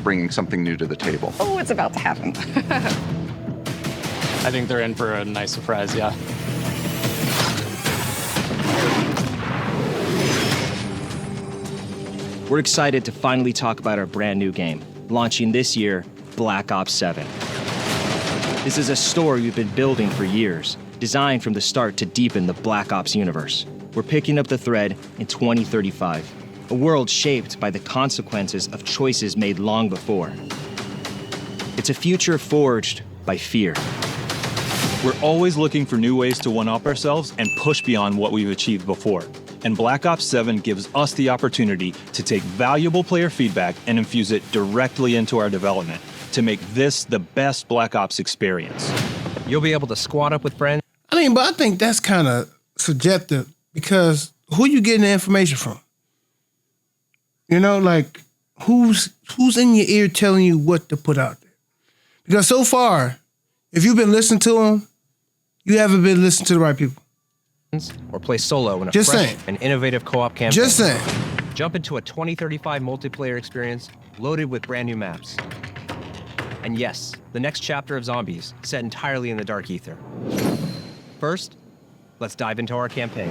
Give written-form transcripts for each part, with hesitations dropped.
bringing something new to the table. Oh, it's about to happen. I think they're in for a nice surprise, yeah. We're excited to finally talk about our brand new game, launching this year, Black Ops 7. This is a story we've been building for years, designed from the start to deepen the Black Ops universe. We're picking up the thread in 2035, a world shaped by the consequences of choices made long before. It's a future forged by fear. We're always looking for new ways to one-up ourselves and push beyond what we've achieved before. And Black Ops 7 gives us the opportunity to take valuable player feedback and infuse it directly into our development to make this the best Black Ops experience. You'll be able to squad up with friends. But I think that's kind of subjective because who you getting the information from? You know, like who's in your ear telling you what to put out there? Because so far, if you've been listening to them, you haven't been listening to the right people. Or play solo in a Just fresh saying. and innovative co-op campaign. Just saying. Jump into a 2035 multiplayer experience loaded with brand new maps. And yes, the next chapter of Zombies, set entirely in the dark ether. First, let's dive into our campaign.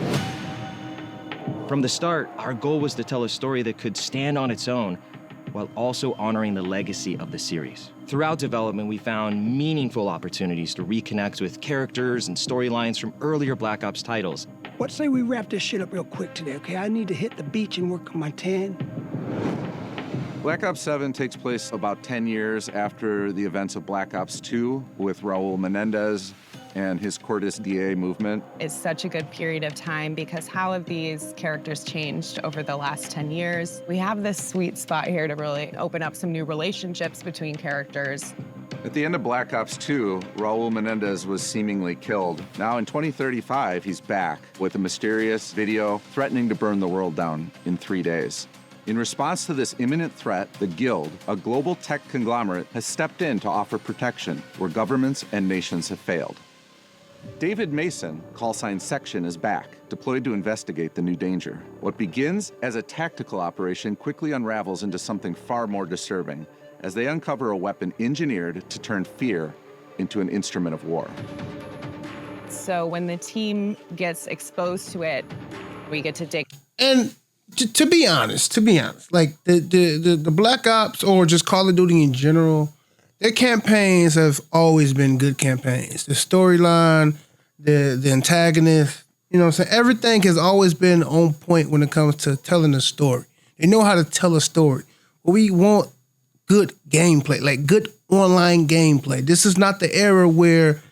From the start, our goal was to tell a story that could stand on its own while also honoring the legacy of the series. Throughout development, we found meaningful opportunities to reconnect with characters and storylines from earlier Black Ops titles. What say we wrap this shit up real quick today, okay? I need to hit the beach and work on my tan. Black Ops 7 takes place about 10 years after the events of Black Ops 2 with Raul Menendez and his Cortes DA movement. It's such a good period of time because how have these characters changed over the last 10 years? We have this sweet spot here to really open up some new relationships between characters. At the end of Black Ops 2, Raul Menendez was seemingly killed. Now in 2035, he's back with a mysterious video threatening to burn the world down in 3 days. In response to this imminent threat, the Guild, a global tech conglomerate, has stepped in to offer protection where governments and nations have failed. David Mason, callsign Section, is back, deployed to investigate the new danger. What begins as a tactical operation quickly unravels into something far more disturbing as they uncover a weapon engineered to turn fear into an instrument of war. So when the team gets exposed to it, we get to dig. And to be honest, like the Black Ops or just Call of Duty in general, their campaigns have always been good campaigns. The storyline, the antagonist, you know what I'm saying? Everything has always been on point when it comes to telling a story. They know how to tell a story. We want good gameplay, like good online gameplay. This is not the era where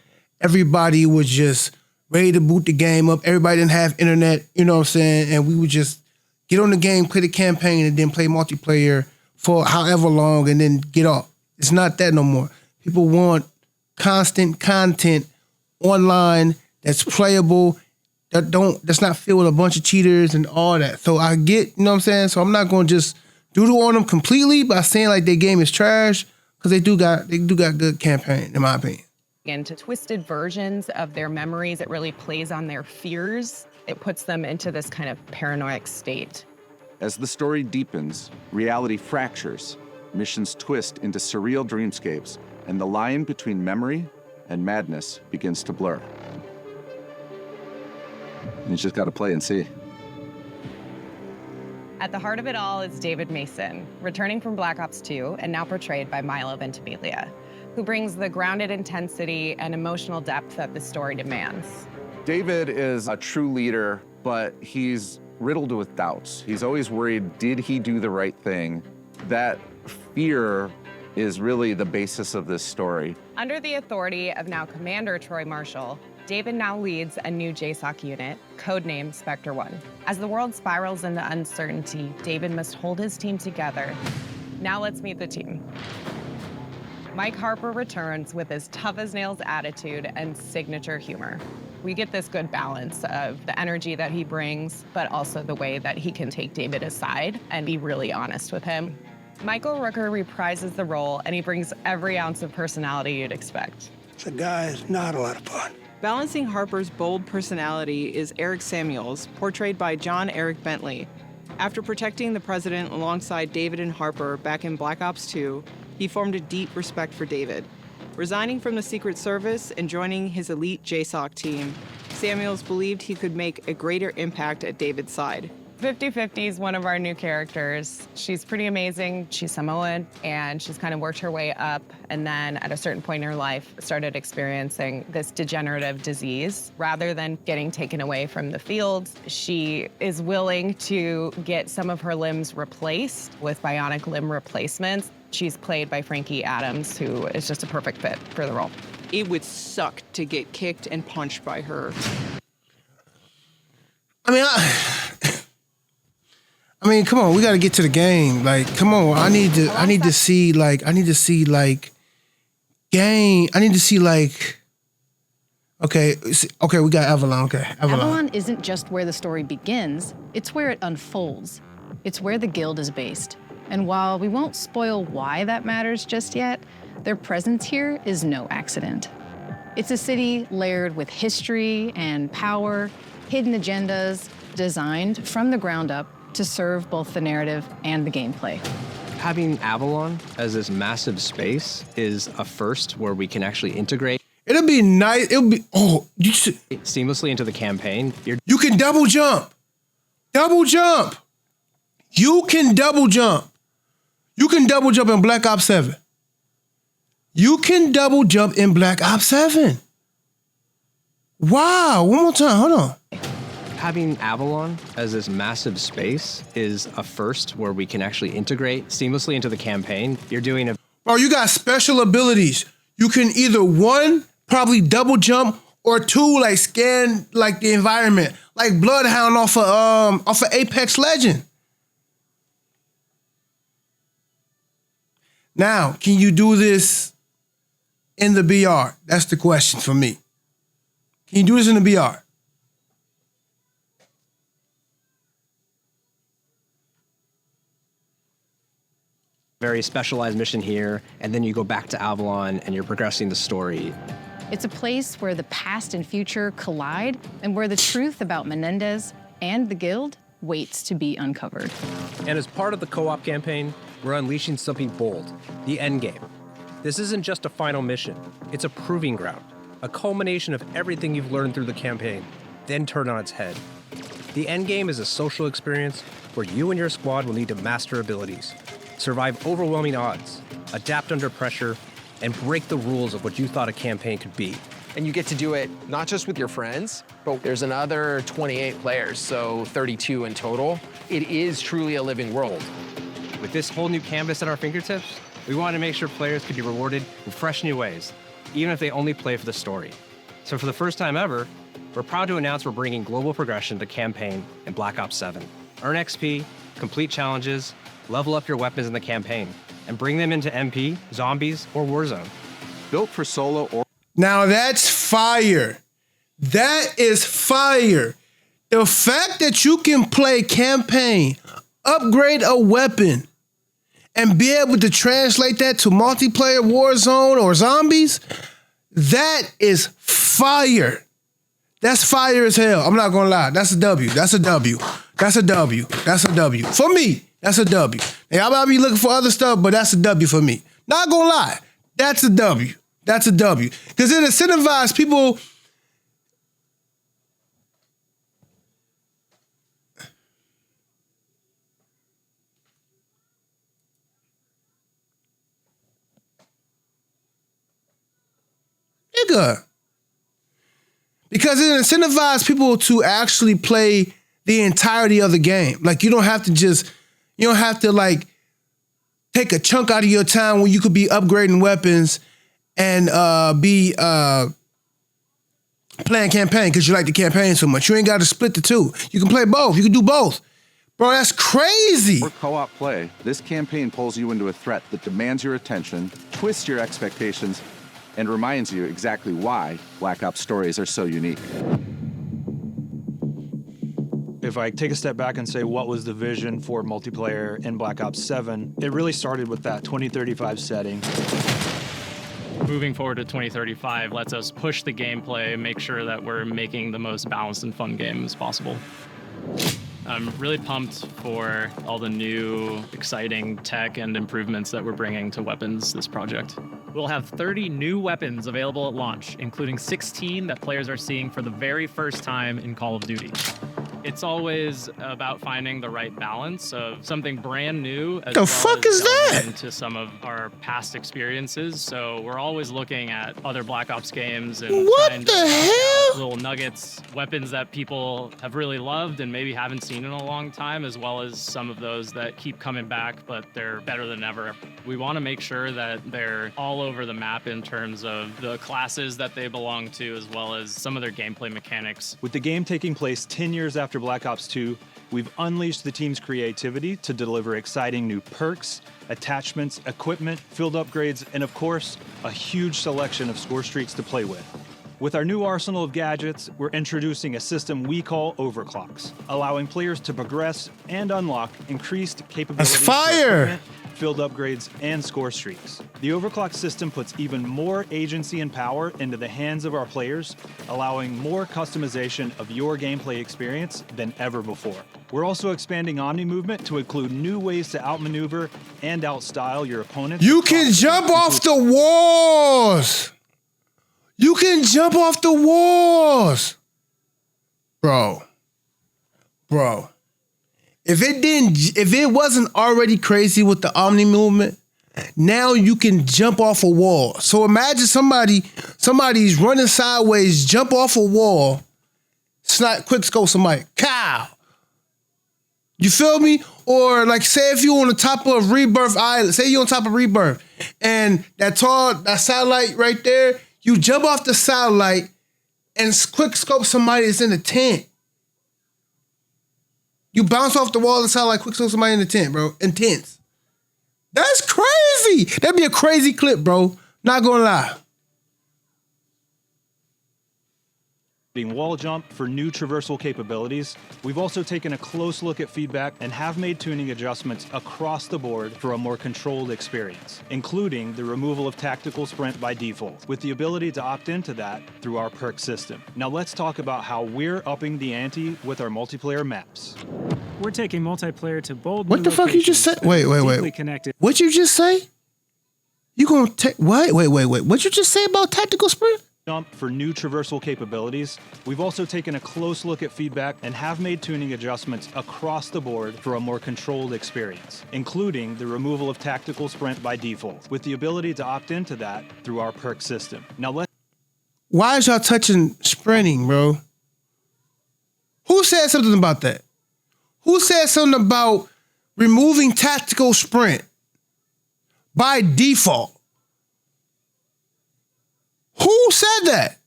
everybody was just ready to boot the game up. Everybody didn't have internet, you know what I'm saying? And we would just get on the game, play the campaign, and then play multiplayer for however long and then get off. It's not that no more. People want constant content online that's playable, that's not filled with a bunch of cheaters and all that. So I get, you know what I'm saying? So I'm not going to just doodle on them completely by saying like their game is trash, because they do got good campaign, in my opinion. Into twisted versions of their memories. It really plays on their fears. It puts them into this kind of paranoid state. As the story deepens, reality fractures, missions twist into surreal dreamscapes, and the line between memory and madness begins to blur. You just got to play and see. At the heart of it all is David Mason, returning from Black Ops 2 and now portrayed by Milo Ventimiglia, who brings the grounded intensity and emotional depth that the story demands. David is a true leader, but he's riddled with doubts. He's always worried, did he do the right thing? That fear is really the basis of this story. Under the authority of now Commander Troy Marshall, David now leads a new JSOC unit, codenamed Spectre One. As the world spirals into uncertainty, David must hold his team together. Now let's meet the team. Mike Harper returns with his tough-as-nails attitude and signature humor. We get this good balance of the energy that he brings, but also the way that he can take David aside and be really honest with him. Michael Rooker reprises the role, and he brings every ounce of personality you'd expect. The guy is not a lot of fun. Balancing Harper's bold personality is Eric Samuels, portrayed by John Eric Bentley. After protecting the president alongside David and Harper back in Black Ops 2, he formed a deep respect for David. Resigning from the Secret Service and joining his elite JSOC team, Samuels believed he could make a greater impact at David's side. 50-50 is one of our new characters. She's pretty amazing. She's Samoan, and she's kind of worked her way up, and then at a certain point in her life, started experiencing this degenerative disease. Rather than getting taken away from the fields, she is willing to get some of her limbs replaced with bionic limb replacements. She's played by Frankie Adams, who is just a perfect fit for the role. It would suck to get kicked and punched by her. I mean, come on, we got to get to the game. Like, come on, I need to see game. I need to see like, okay, we got Avalon. Okay, Avalon isn't just where the story begins, it's where it unfolds. It's where the guild is based. And while we won't spoil why that matters just yet, their presence here is no accident. It's a city layered with history and power, hidden agendas, designed from the ground up to serve both the narrative and the gameplay. Having Avalon as this massive space is a first where we can actually integrate. It'll be nice. It'll be, seamlessly into the campaign. You can double jump. Double jump. You can double jump. You can double jump in Black Ops 7. You can double jump in Black Ops 7. Wow, one more time, hold on. Having Avalon as this massive space is a first where we can actually integrate seamlessly into the campaign. You're doing a... Bro, you got special abilities. You can either one, probably double jump, or two, like scan like the environment. Like Bloodhound off of Apex Legend. Now, can you do this in the BR? That's the question for me. Can you do this in the BR? Very specialized mission here, and then you go back to Avalon and you're progressing the story. It's a place where the past and future collide and where the truth about Menendez and the guild waits to be uncovered. And as part of the co-op campaign, we're unleashing something bold, the endgame. This isn't just a final mission, it's a proving ground, a culmination of everything you've learned through the campaign, then turned on its head. The endgame is a social experience where you and your squad will need to master abilities, survive overwhelming odds, adapt under pressure, and break the rules of what you thought a campaign could be. And you get to do it not just with your friends, but there's another 28 players, so 32 in total. It is truly a living world. With this whole new canvas at our fingertips, we wanted to make sure players could be rewarded in fresh new ways, even if they only play for the story. So for the first time ever, we're proud to announce we're bringing global progression to campaign in Black Ops 7. Earn XP, complete challenges, level up your weapons in the campaign, and bring them into MP, Zombies, or Warzone. Built for solo or... Now that's fire. That is fire. The fact that you can play campaign, upgrade a weapon, and be able to translate that to multiplayer Warzone or Zombies, that is fire. That's fire as hell. I'm not gonna lie. That's a W. That's a W. That's a W. That's a W. For me, that's a W. Now, I might be looking for other stuff, but that's a W for me. Not gonna lie. That's a W. That's a W. Because it incentivizes people. Nigga. Because it incentivizes people to actually play the entirety of the game. Like, you don't have to like take a chunk out of your time when you could be upgrading weapons and be playing campaign because you like the campaign so much. You ain't got to split the two. You can play both. You can do both. Bro, that's crazy. For co-op play, this campaign pulls you into a threat that demands your attention, twists your expectations, and reminds you exactly why Black Ops stories are so unique. If I take a step back and say what was the vision for multiplayer in Black Ops 7, it really started with that 2035 setting. Moving forward to 2035 lets us push the gameplay, make sure that we're making the most balanced and fun game as possible. I'm really pumped for all the new, exciting tech and improvements that we're bringing to weapons this project. We'll have 30 new weapons available at launch, including 16 that players are seeing for the very first time in Call of Duty. It's always about finding the right balance of something brand new as The fuck is that? into some of our past experiences. So we're always looking at other Black Ops games and What trying the to hell? little nuggets, weapons that people have really loved and maybe haven't seen in a long time, as well as some of those that keep coming back, but they're better than ever. We want to make sure that they're all over the map in terms of the classes that they belong to, as well as some of their gameplay mechanics. With the game taking place 10 years after Black Ops 2, we've unleashed the team's creativity to deliver exciting new perks, attachments, equipment, field upgrades, and of course, a huge selection of score streaks to play with. With our new arsenal of gadgets, we're introducing a system we call overclocks, allowing players to progress and unlock increased capabilities. That's fire! for equipment, field upgrades, and score streaks. The overclock system puts even more agency and power into the hands of our players, allowing more customization of your gameplay experience than ever before. We're also expanding Omni movement to include new ways to outmaneuver and outstyle your opponents. You can jump off the walls. You can jump off the walls. Bro. If it wasn't already crazy with the Omni movement, now you can jump off a wall. So imagine somebody's running sideways, jump off a wall, quick scope somebody, cow. You feel me? Or like say if you're on the top of Rebirth Island, say you're on top of Rebirth, and that satellite right there, you jump off the satellite and quick scope somebody that's in the tent. You bounce off the wall of the satellite, quick scope somebody in the tent, bro. Intense. That's crazy. That'd be a crazy clip, bro. Not gonna lie. Wall jump for new traversal capabilities. We've also taken a close look at feedback and have made tuning adjustments across the board for a more controlled experience, including the removal of tactical sprint by default, with the ability to opt into that through our perk system. Now let's talk about how we're upping the ante with our multiplayer maps. We're taking multiplayer to bold. What the fuck you just said? Wait. What'd you just say? You gonna take wait. What'd you just say about tactical sprint? Jump for new traversal capabilities. We've also taken a close look at feedback and have made tuning adjustments across the board for a more controlled experience, including the removal of tactical sprint by default, with the ability to opt into that through our perk system. Now Why is y'all touching sprinting, bro? Who said something about that? Who said something about removing tactical sprint by default? Who said that?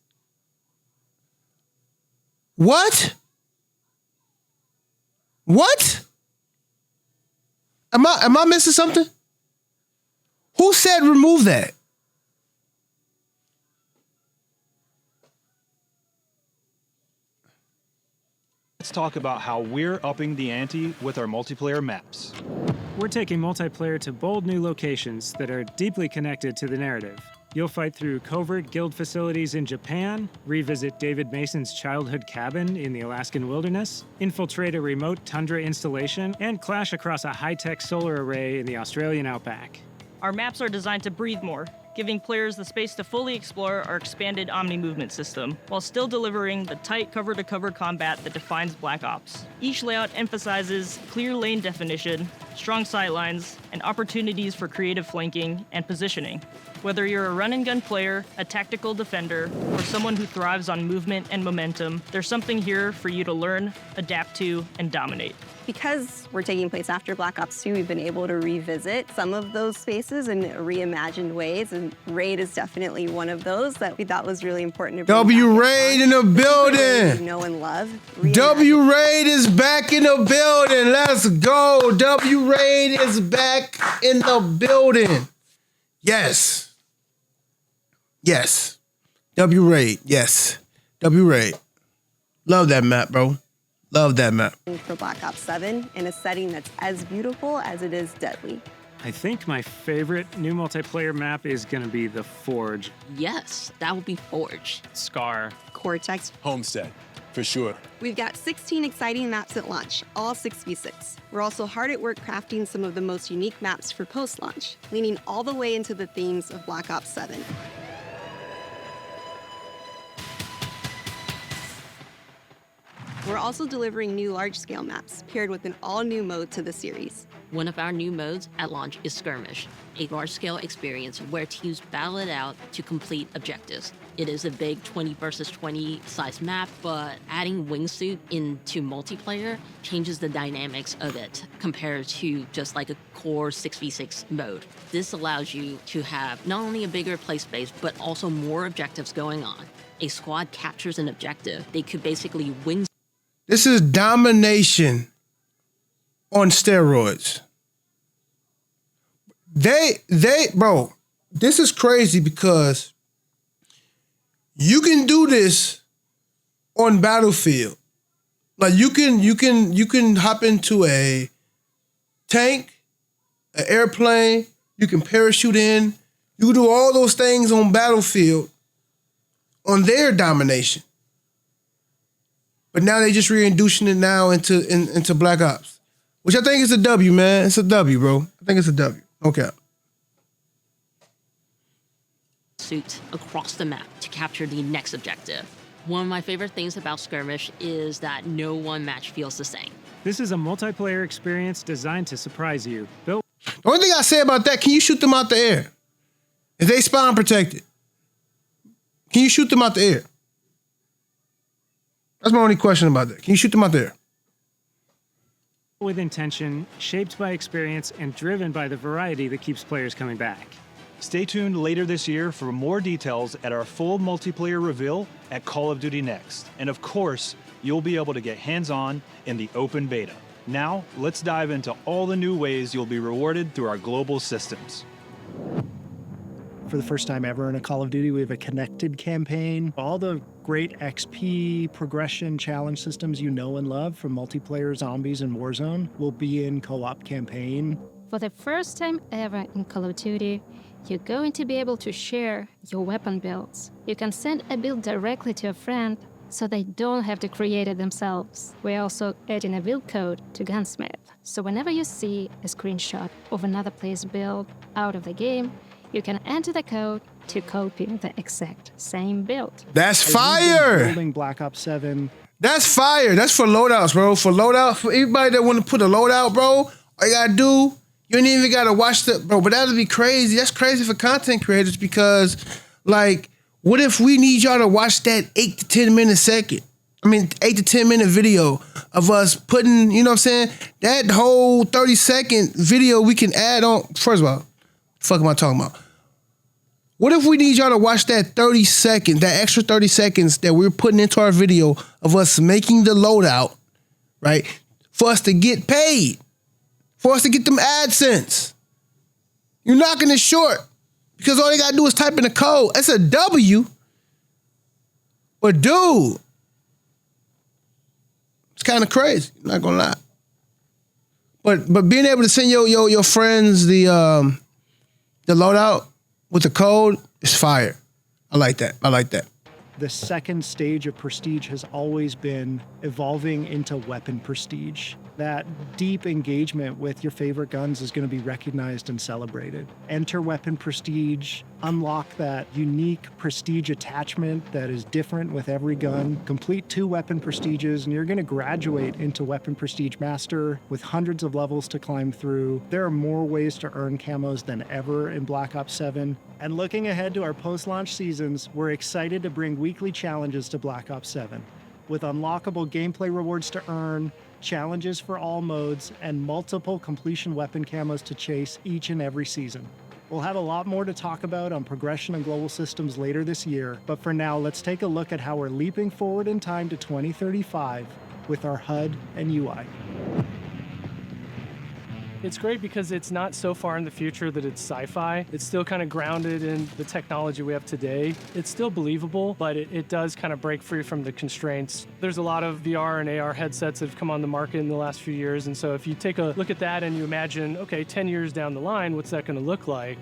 What? Am I missing something? Who said remove that? let's talk about how we're upping the ante with our multiplayer maps. We're taking multiplayer to bold new locations that are deeply connected to the narrative. You'll fight through covert guild facilities in Japan, revisit David Mason's childhood cabin in the Alaskan wilderness, infiltrate a remote tundra installation, and clash across a high-tech solar array in the Australian outback. Our maps are designed to breathe more, giving players the space to fully explore our expanded Omni movement system, while still delivering the tight cover-to-cover combat that defines Black Ops. Each layout emphasizes clear lane definition, strong sightlines, and opportunities for creative flanking and positioning. Whether you're a run-and-gun player, a tactical defender, or someone who thrives on movement and momentum, there's something here for you to learn, adapt to, and dominate. Because we're taking place after Black Ops 2, we've been able to revisit some of those spaces in reimagined ways, and Raid is definitely one of those that we thought was really important to bring W-Raid in the building! Know and love. W-Raid is back in the building! Let's go! W-Raid is back in the building! Yes. Yes. W-Raid, yes. W-Raid. Love that map, bro. Love that map. For Black Ops 7 in a setting that's as beautiful as it is deadly. I think my favorite new multiplayer map is going to be the Forge. Yes, that will be Forge. Scar. Cortex. Homestead. for sure. We've got 16 exciting maps at launch, all 6v6. We're also hard at work crafting some of the most unique maps for post-launch, leaning all the way into the themes of Black Ops 7. We're also delivering new large-scale maps, paired with an all-new mode to the series. One of our new modes at launch is Skirmish, a large-scale experience where teams battle it out to complete objectives. It is a big 20 versus 20 size map, but adding Wingsuit into multiplayer changes the dynamics of it compared to just like a core 6v6 mode. This allows you to have not only a bigger play space, but also more objectives going on. A squad captures an objective, they could basically wing. This is domination on steroids. Bro, this is crazy because you can do this on Battlefield. Like you can hop into a tank, an airplane, you can parachute in, you can do all those things on Battlefield on their domination. But now they just reintroducing it now into Black Ops, which I think is a W, man. It's a W, bro. I think it's a W. Okay. Suit across the map to capture the next objective. One of my favorite things about Skirmish is that no one match feels the same. This is a multiplayer experience designed to surprise you. Built. The only thing I say about that, can you shoot them out the air? If they spawn protected, can you shoot them out the air? That's my only question about that. Can you shoot them out there? With intention, shaped by experience, and driven by the variety that keeps players coming back. Stay tuned later this year for more details at our full multiplayer reveal at Call of Duty Next. And of course, you'll be able to get hands-on in the open beta. Now, let's dive into all the new ways you'll be rewarded through our global systems. For the first time ever in a Call of Duty, we have a connected campaign. All the great XP, progression, challenge systems you know and love from multiplayer zombies and Warzone will be in co-op campaign. For the first time ever in Call of Duty, you're going to be able to share your weapon builds. You can send a build directly to a friend so they don't have to create it themselves. We're also adding a build code to Gunsmith. So whenever you see a screenshot of another player's build out of the game, you can enter the code to copy the exact same build. That's fire! Building Black Ops 7. That's fire. That's for loadouts, bro. For everybody that want to put a loadout, bro, all you gotta do, you ain't even gotta watch the, bro, but that'd be crazy. That's crazy for content creators because, like, what if we need y'all to watch that 8 to 10 minute second? 8 to 10 minute video of us putting, you know what I'm saying? That whole 30-second video we can add on. First of all, the fuck am I talking about? What if we need y'all to watch that 30 seconds, that extra 30 seconds that we're putting into our video of us making the loadout, right? For us to get paid, for us to get them AdSense. You're knocking it short because all they gotta do is type in the code. That's a W. But dude, it's kind of crazy. I'm not gonna lie. But being able to send your friends the loadout with the code is fire. I like that. I like that. The second stage of Prestige has always been evolving into weapon Prestige. That deep engagement with your favorite guns is going to be recognized and celebrated. Enter Weapon Prestige, unlock that unique Prestige attachment that is different with every gun, complete 2 Weapon Prestiges, and you're going to graduate into Weapon Prestige Master with hundreds of levels to climb through. There are more ways to earn camos than ever in Black Ops 7. And looking ahead to our post-launch seasons, we're excited to bring weekly challenges to Black Ops 7 with unlockable gameplay rewards to earn, challenges for all modes, and multiple completion weapon camos to chase each and every season. We'll have a lot more to talk about on progression and global systems later this year, but for now, let's take a look at how we're leaping forward in time to 2035 with our HUD and UI. It's great because it's not so far in the future that it's sci-fi. It's still kind of grounded in the technology we have today. It's still believable, but it does kind of break free from the constraints. There's a lot of VR and AR headsets that have come on the market in the last few years, and so if you take a look at that and you imagine, okay, 10 years down the line, what's that going to look like?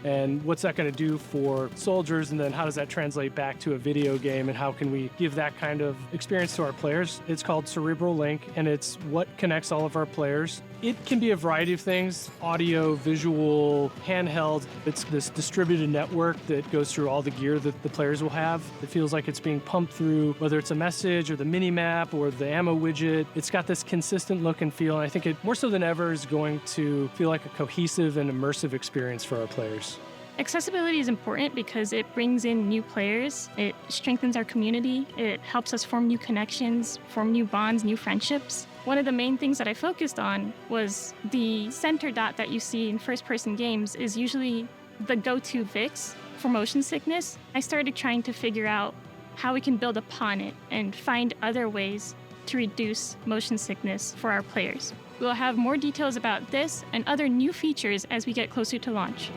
and what's that going to do for soldiers, and then how does that translate back to a video game, and how can we give that kind of experience to our players. It's called Cerebral Link, and it's what connects all of our players. It can be a variety of things: audio, visual, handheld. It's this distributed network that goes through all the gear that the players will have. It feels like it's being pumped through, whether it's a message or the mini map or the ammo widget. It's got this consistent look and feel, and I think it more so than ever is going to feel like a cohesive and immersive experience for our players. Accessibility is important because it brings in new players, it strengthens our community, it helps us form new connections, form new bonds, new friendships. One of the main things that I focused on was the center dot that you see in first-person games is usually the go-to fix for motion sickness. I started trying to figure out how we can build upon it and find other ways to reduce motion sickness for our players. We'll have more details about this and other new features as we get closer to launch.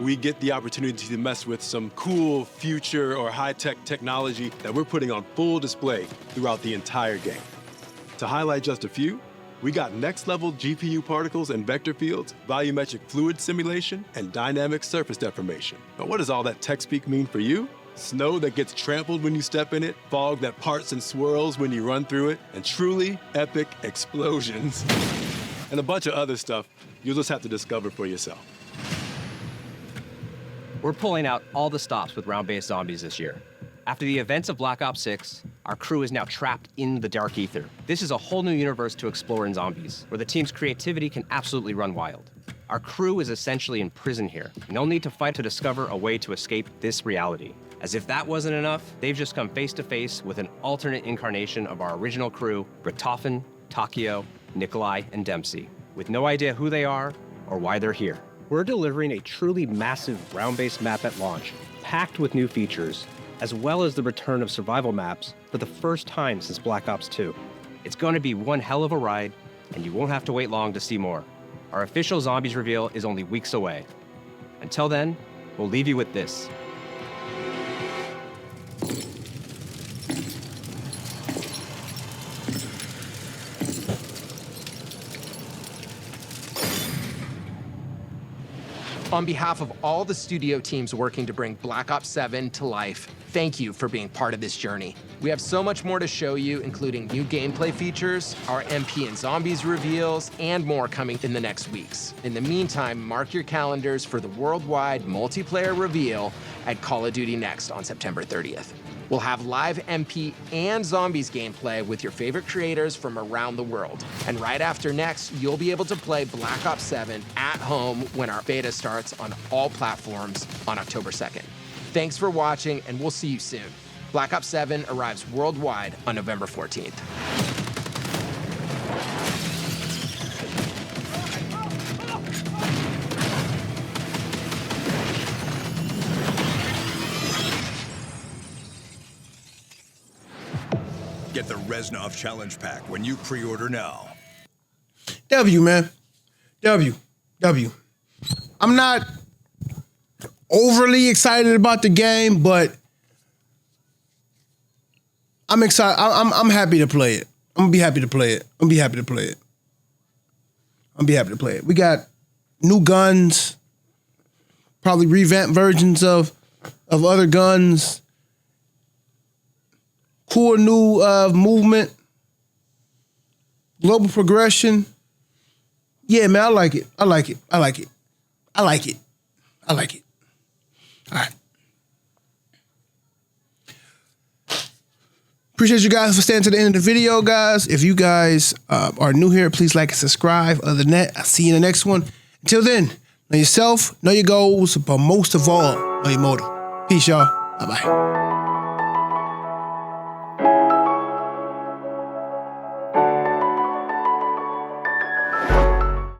We get the opportunity to mess with some cool future or high-tech technology that we're putting on full display throughout the entire game. To highlight just a few, we got next-level GPU particles and vector fields, volumetric fluid simulation, and dynamic surface deformation. But what does all that tech speak mean for you? Snow that gets trampled when you step in it, fog that parts and swirls when you run through it, and truly epic explosions. And a bunch of other stuff you'll just have to discover for yourself. We're pulling out all the stops with round-based zombies this year. After the events of Black Ops 6, our crew is now trapped in the dark ether. This is a whole new universe to explore in zombies, where the team's creativity can absolutely run wild. Our crew is essentially in prison here, and they'll need to fight to discover a way to escape this reality. As if that wasn't enough, they've just come face to face with an alternate incarnation of our original crew, Richtofen, Takio, Nikolai, and Dempsey, with no idea who they are or why they're here. We're delivering a truly massive round-based map at launch, packed with new features, as well as the return of survival maps for the first time since Black Ops 2. It's going to be one hell of a ride, and you won't have to wait long to see more. Our official Zombies reveal is only weeks away. Until then, we'll leave you with this. On behalf of all the studio teams working to bring Black Ops 7 to life, thank you for being part of this journey. We have so much more to show you, including new gameplay features, our MP and Zombies reveals, and more coming in the next weeks. In the meantime, mark your calendars for the worldwide multiplayer reveal at Call of Duty Next on September 30th. We'll have live MP and Zombies gameplay with your favorite creators from around the world. And right after Next, you'll be able to play Black Ops 7 at home when our beta starts on all platforms on October 2nd. Thanks for watching, and we'll see you soon. Black Ops 7 arrives worldwide on November 14th. Get the Reznov Challenge Pack when you pre-order now. W, man. W. I'm not overly excited about the game, but I'm excited. I'm happy to play it. I'm gonna be happy to play it. We got new guns, probably revamped versions of other guns. Cool new movement, global progression. Yeah, man, I like it. All right. Appreciate you guys for staying to the end of the video, guys. If you guys are new here, please like and subscribe. Other than that, I'll see you in the next one. Until then, know yourself, know your goals, but most of all, know your motive. Peace, y'all. Bye-bye.